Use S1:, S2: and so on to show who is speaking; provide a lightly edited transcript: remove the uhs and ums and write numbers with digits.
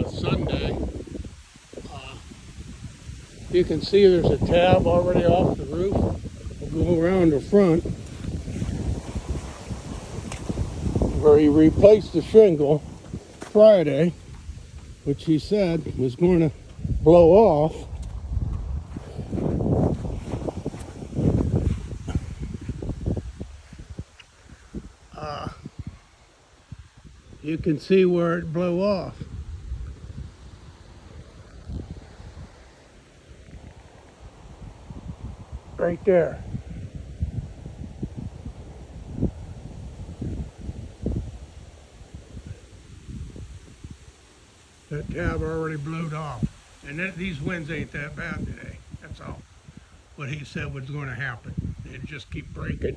S1: Sunday. You can see there's a tab already off the roof. We'll go around the front where he replaced the shingle Friday, which he said was going to blow off. You can see where it blew off. Right there. That tab already blew off. And these winds ain't that bad today. That's all. What he said was going to happen. It'd just keep breaking.